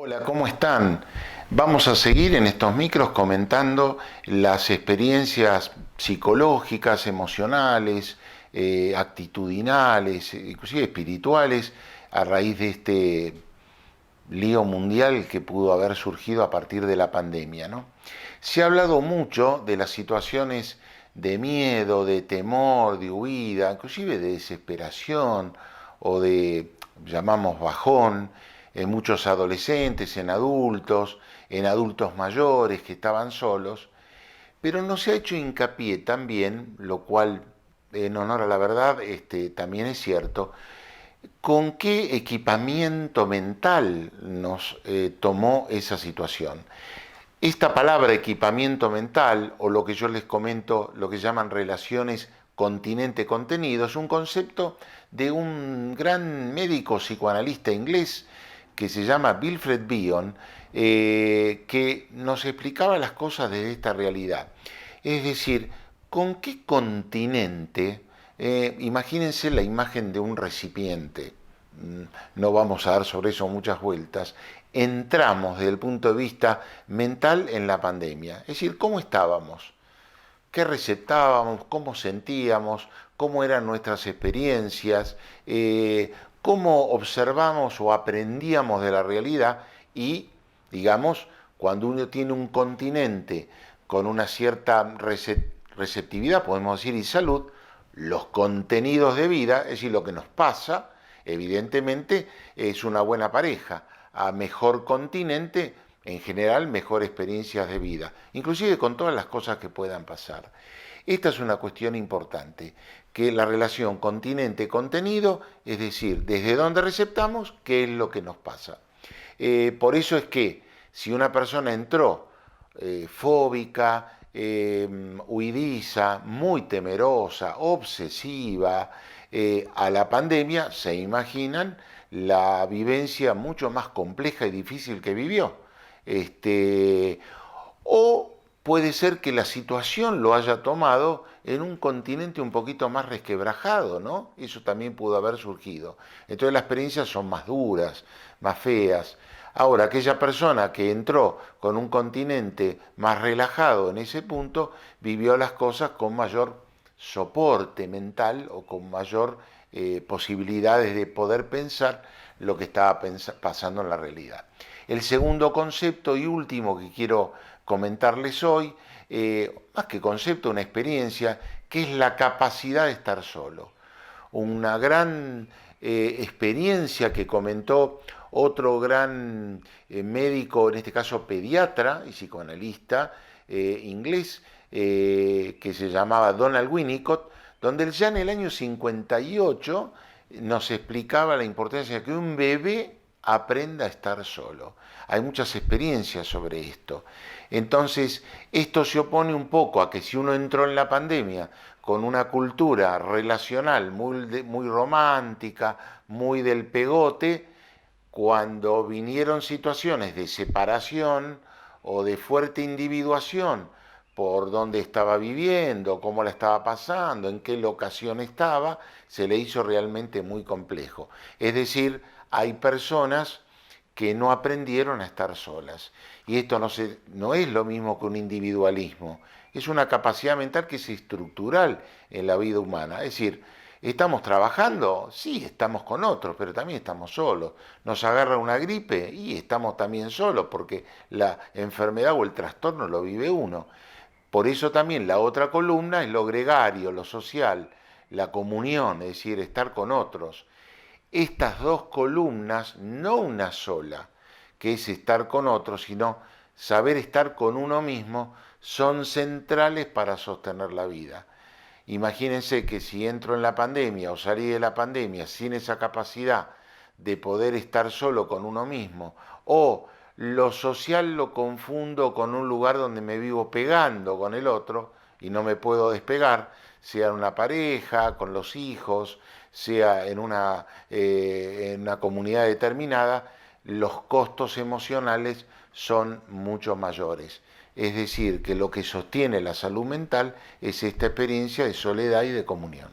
Hola, ¿cómo están? Vamos a seguir en estos micros comentando las experiencias psicológicas, emocionales, actitudinales, inclusive espirituales, a raíz de este lío mundial que pudo haber surgido a partir de la pandemia, ¿no? Se ha hablado mucho de las situaciones de miedo, de temor, de huida, inclusive de desesperación o de, llamamos, bajón, en muchos adolescentes, en adultos mayores que estaban solos, pero no se ha hecho hincapié también, lo cual en honor a la verdad también es cierto, con qué equipamiento mental nos tomó esa situación. Esta palabra equipamiento mental, o lo que yo les comento, lo que llaman relaciones continente-contenido, es un concepto de un gran médico psicoanalista inglés que se llama Wilfred Bion, que nos explicaba las cosas desde esta realidad. Es decir, ¿con qué continente? Imagínense la imagen de un recipiente, no vamos a dar sobre eso muchas vueltas, entramos desde el punto de vista mental en la pandemia. Es decir, ¿cómo estábamos? ¿Qué receptábamos? ¿Cómo sentíamos? ¿Cómo eran nuestras experiencias? ¿Cómo observamos o aprendíamos de la realidad? Y, digamos, cuando uno tiene un continente con una cierta receptividad, podemos decir, y salud, los contenidos de vida, es decir, lo que nos pasa, evidentemente es una buena pareja. A mejor continente, en general, mejor experiencias de vida, inclusive con todas las cosas que puedan pasar. Esta es una cuestión importante, que la relación continente-contenido, es decir, desde dónde receptamos, qué es lo que nos pasa. Por eso es que si una persona entró fóbica, huidiza, muy temerosa, obsesiva, a la pandemia, se imaginan la vivencia mucho más compleja y difícil que vivió. O puede ser que la situación lo haya tomado en un continente un poquito más resquebrajado, ¿no? Eso también pudo haber surgido. Entonces las experiencias son más duras, más feas. Ahora, aquella persona que entró con un continente más relajado en ese punto, vivió las cosas con mayor soporte mental o con mayor posibilidades de poder pensar lo que estaba pasando en la realidad. El segundo concepto y último que quiero comentarles hoy, más que concepto, una experiencia, que es la capacidad de estar solo. Una gran experiencia que comentó otro gran médico, en este caso pediatra y psicoanalista inglés, que se llamaba Donald Winnicott, donde él ya en el año 58 nos explicaba la importancia de que un bebé aprenda a estar solo. Hay muchas experiencias sobre esto. Entonces, esto se opone un poco a que si uno entró en la pandemia con una cultura relacional muy romántica, muy del pegote, cuando vinieron situaciones de separación o de fuerte individuación por dónde estaba viviendo, cómo la estaba pasando, en qué locación estaba, se le hizo realmente muy complejo. Es decir, hay personas que no aprendieron a estar solas. Y esto no es lo mismo que un individualismo, es una capacidad mental que es estructural en la vida humana. Es decir, ¿estamos trabajando? Sí, estamos con otros, pero también estamos solos. Nos agarra una gripe y estamos también solos porque la enfermedad o el trastorno lo vive uno. Por eso también la otra columna es lo gregario, lo social, la comunión, es decir, estar con otros. Estas dos columnas, no una sola, que es estar con otros, sino saber estar con uno mismo, son centrales para sostener la vida. Imagínense que si entro en la pandemia o salí de la pandemia sin esa capacidad de poder estar solo con uno mismo, o lo social lo confundo con un lugar donde me vivo pegando con el otro y no me puedo despegar, sea en una pareja, con los hijos, sea en una comunidad determinada, los costos emocionales son mucho mayores. Es decir, que lo que sostiene la salud mental es esta experiencia de soledad y de comunión.